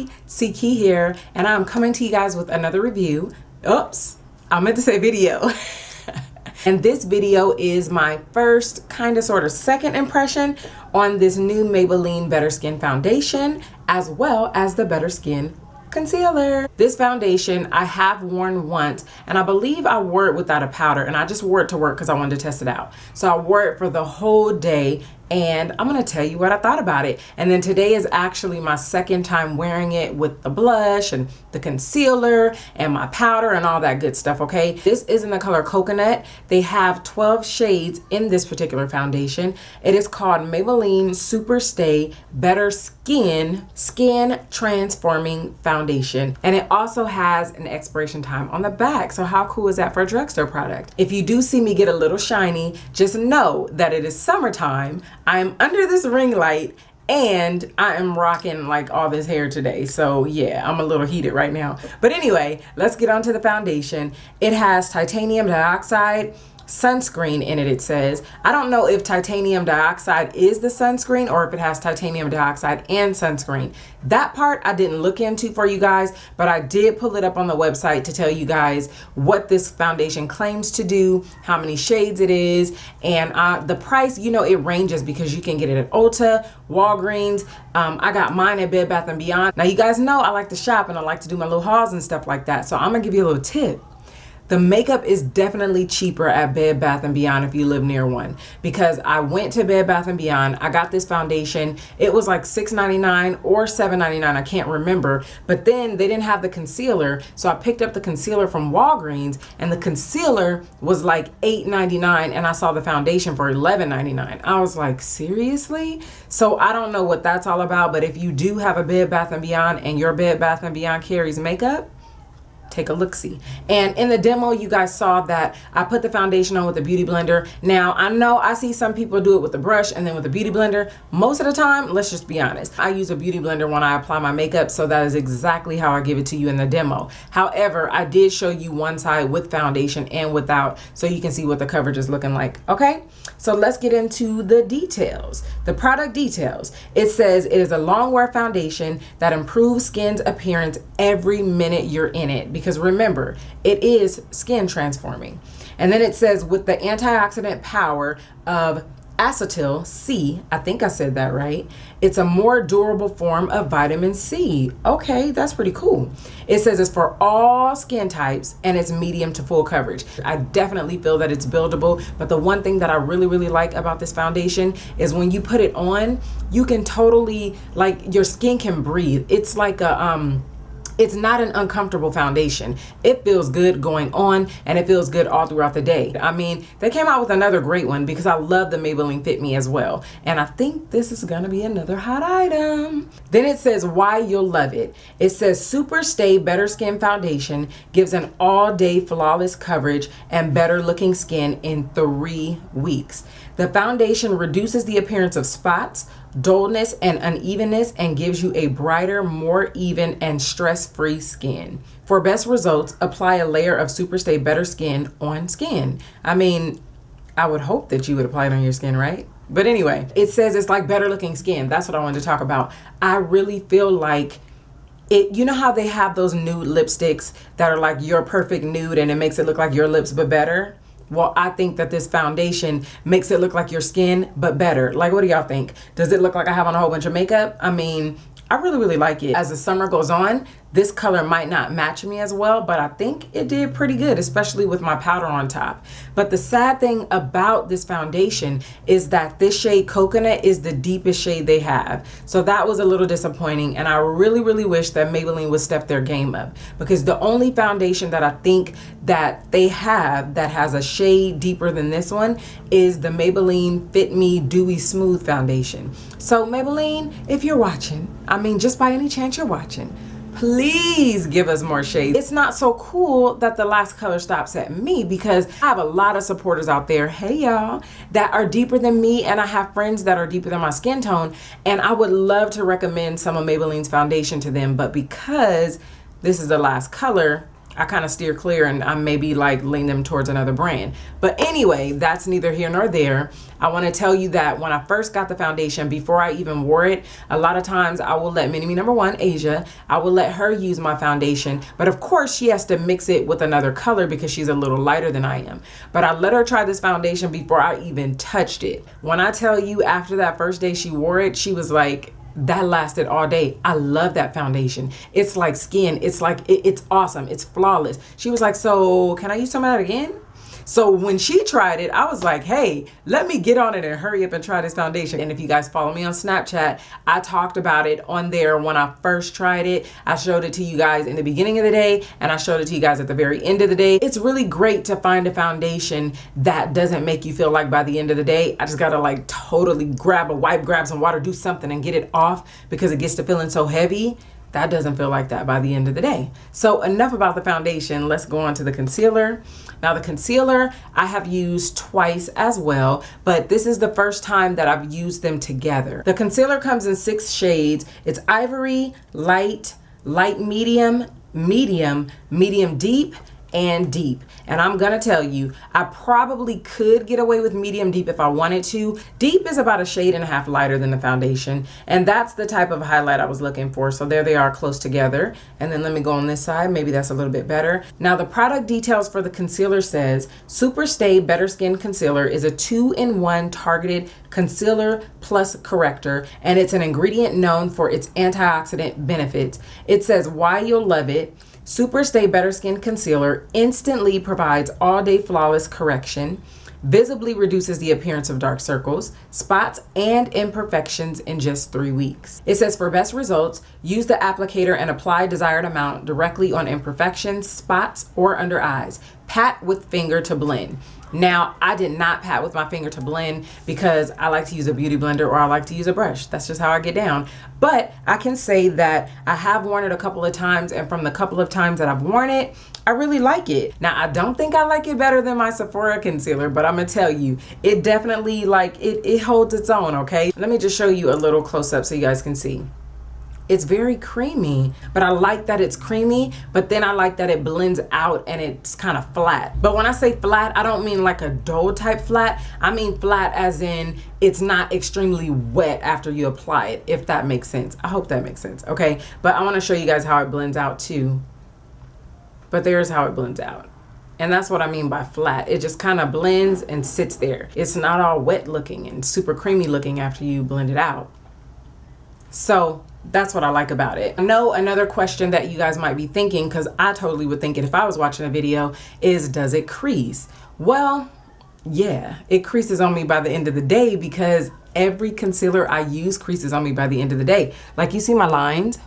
everybody, C Key here, and I'm coming to you guys with another review. Oops, I meant to say video. And this video is my first kind of sort of second impression on this new Maybelline Better Skin foundation, as well as the Better Skin concealer. This foundation I have worn once, and I believe I wore it without a powder, and I just wore it to work because I wanted to test it out. So I wore it for the whole day, and I'm gonna tell you what I thought about it. And then today is actually my second time wearing it with the blush and the concealer and my powder and all that good stuff, okay? This is in the color Coconut. They have 12 shades in this particular foundation. It is called Maybelline SuperStay Better Skin Transforming Foundation. And it also has an expiration time on the back. So how cool is that for a drugstore product? If you do see me get a little shiny, just know that it is summertime. I am under this ring light and I am rocking like all this hair today. So yeah, I'm a little heated right now. But anyway, let's get on to the foundation. It has titanium dioxide sunscreen in it, it says. I don't know if titanium dioxide is the sunscreen or if it has titanium dioxide and sunscreen. That part I didn't look into for you guys, but I did pull it up on the website to tell you guys what this foundation claims to do, how many shades it is, and the price, you know, it ranges because you can get it at Ulta, Walgreens. I got mine at Bed Bath & Beyond. Now you guys know I like to shop and I like to do my little hauls and stuff like that, so I'm gonna give you a little tip. The makeup is definitely cheaper at Bed Bath & Beyond if you live near one, because I went to Bed Bath & Beyond. I got this foundation. It was like $6.99 or $7.99. I can't remember. But then they didn't have the concealer. So I picked up the concealer from Walgreens, and the concealer was like $8.99, and I saw the foundation for $11.99. I was like, seriously? So I don't know what that's all about. But if you do have a Bed Bath & Beyond and your Bed Bath & Beyond carries makeup, take a look-see. And in the demo, you guys saw that I put the foundation on with a beauty blender. Now, I know I see some people do it with the brush and then with a beauty blender. Most of the time, let's just be honest, I use a beauty blender when I apply my makeup, so that is exactly how I give it to you in the demo. However, I did show you one side with foundation and without, so you can see what the coverage is looking like, okay? So let's get into the details. The product details. It says it is a long wear foundation that improves skin's appearance every minute you're in it. Because remember, it is skin transforming. And then it says with the antioxidant power of acetyl C, I think I said that right, it's a more durable form of vitamin C. Okay, that's pretty cool. It says it's for all skin types and it's medium to full coverage. I definitely feel that it's buildable, but the one thing that I really like about this foundation is when you put it on, you can totally, like, your skin can breathe. It's like a it's not an uncomfortable foundation. It feels good going on, and it feels good all throughout the day. I mean, they came out with another great one because I love the Maybelline Fit Me as well. And I think this is gonna be another hot item. Then it says why you'll love it. It says Super Stay Better Skin Foundation gives an all-day flawless coverage and better looking skin in 3 weeks. The foundation reduces the appearance of spots, dullness, and unevenness, and gives you a brighter, more even, and stress-free skin. For best results, apply a layer of SuperStay Better Skin on skin. I mean, I would hope that you would apply it on your skin, right? But anyway, it says it's like better looking skin. That's what I wanted to talk about. I really feel like it, you know how they have those nude lipsticks that are like your perfect nude and it makes it look like your lips but better? Well, I think that this foundation makes it look like your skin, but better. Like, what do y'all think? Does it look like I have on a whole bunch of makeup? I mean, I really like it. As the summer goes on, this color might not match me as well, but I think it did pretty good, especially with my powder on top. But the sad thing about this foundation is that this shade Coconut is the deepest shade they have. So that was a little disappointing, and I really wish that Maybelline would step their game up, because the only foundation that I think that they have that has a shade deeper than this one is the Maybelline Fit Me Dewy Smooth foundation. So Maybelline, if you're watching, I mean, just by any chance you're watching, please give us more shades. It's not so cool that the last color stops at me, because I have a lot of supporters out there, hey y'all, that are deeper than me, and I have friends that are deeper than my skin tone, and I would love to recommend some of Maybelline's foundation to them, but because this is the last color, I kind of steer clear and I maybe like lean them towards another brand. But anyway, that's neither here nor there. I want to tell you that when I first got the foundation, before I even wore it, a lot of times I will let Mini-Me number one, Asia, I will let her use my foundation. But of course she has to mix it with another color because she's a little lighter than I am. But I let her try this foundation before I even touched it. When I tell you after that first day she wore it, she was like, that lasted all day. I love that foundation. It's like skin. It's like, it's awesome. It's flawless. She was like, so can I use some of that again? So when she tried it, I was like, hey, let me get on it and hurry up and try this foundation. And if you guys follow me on Snapchat, I talked about it on there when I first tried it. I showed it to you guys in the beginning of the day and I showed it to you guys at the very end of the day. It's really great to find a foundation that doesn't make you feel like by the end of the day, I just gotta like totally grab a wipe, grab some water, do something and get it off because it gets to feeling so heavy. That doesn't feel like that by the end of the day. So enough about the foundation. Let's go on to the concealer. Now the concealer I have used twice as well, but this is the first time that I've used them together. The concealer comes in 6 shades. It's ivory, light, light medium, medium, medium deep, and deep. And I'm gonna tell you, I probably could get away with medium deep if I wanted to. Deep is about 1.5 shades lighter than the foundation, and that's the type of highlight I was looking for. So there they are close together. And then let me go on this side, maybe that's a little bit better. Now the product details for the concealer says, SuperStay Better Skin Concealer is a 2-in-1 targeted concealer plus corrector, and it's an ingredient known for its antioxidant benefits. It says why you'll love it. SuperStay Better Skin Concealer instantly provides all-day flawless correction, visibly reduces the appearance of dark circles, spots, and imperfections in just 3 weeks. It says for best results, use the applicator and apply desired amount directly on imperfections, spots, or under eyes. Pat with finger to blend. Now, I did not pat with my finger to blend because I like to use a beauty blender or I like to use a brush. That's just how I get down. But I can say that I have worn it a couple of times, and from the couple of times that I've worn it, I really like it. Now, I don't think I like it better than my Sephora concealer, but I'm gonna tell you, it definitely it holds its own, okay? Let me just show you a little close up so you guys can see. It's very creamy, but I like that it's creamy, but then I like that it blends out and it's kind of flat. But when I say flat, I don't mean like a dough type flat. I mean flat as in it's not extremely wet after you apply it, if that makes sense. I hope that makes sense, okay? But I wanna show you guys how it blends out too. But there's how it blends out. And that's what I mean by flat. It just kind of blends and sits there. It's not all wet looking and super creamy looking after you blend it out. So that's what I like about it. I know another question that you guys might be thinking, because I totally would think it if I was watching a video, is does it crease? Well, yeah, it creases on me by the end of the day because every concealer I use creases on me by the end of the day. Like you see my lines?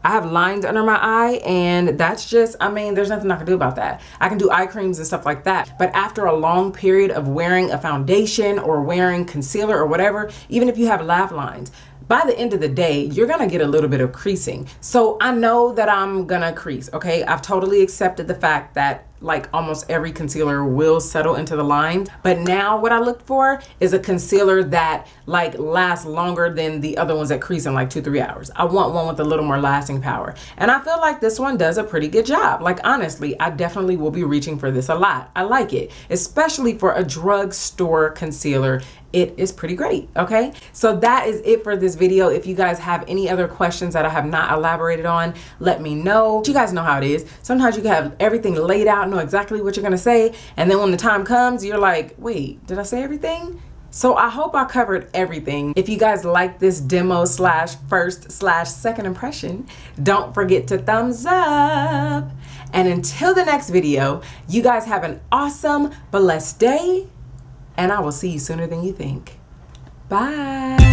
I have lines under my eye, and that's just, I mean, there's nothing I can do about that. I can do eye creams and stuff like that. But after a long period of wearing a foundation or wearing concealer or whatever, even if you have laugh lines, by the end of the day, you're gonna get a little bit of creasing. So I know that I'm gonna crease, okay? I've totally accepted the fact that like almost every concealer will settle into the lines. But now what I look for is a concealer that like lasts longer than the other ones that crease in like 2-3 hours. I want one with a little more lasting power. And I feel like this one does a pretty good job. Like honestly, I definitely will be reaching for this a lot. I like it, especially for a drugstore concealer. It is pretty great, okay? So that is it for this video. If you guys have any other questions that I have not elaborated on, let me know. You guys know how it is. Sometimes you can have everything laid out, know exactly what you're gonna say, and then when the time comes, you're like, wait, did I say everything? So I hope I covered everything. If you guys like this demo slash first slash second impression, don't forget to thumbs up. And until the next video, you guys have an awesome, blessed day, and I will see you sooner than you think. Bye.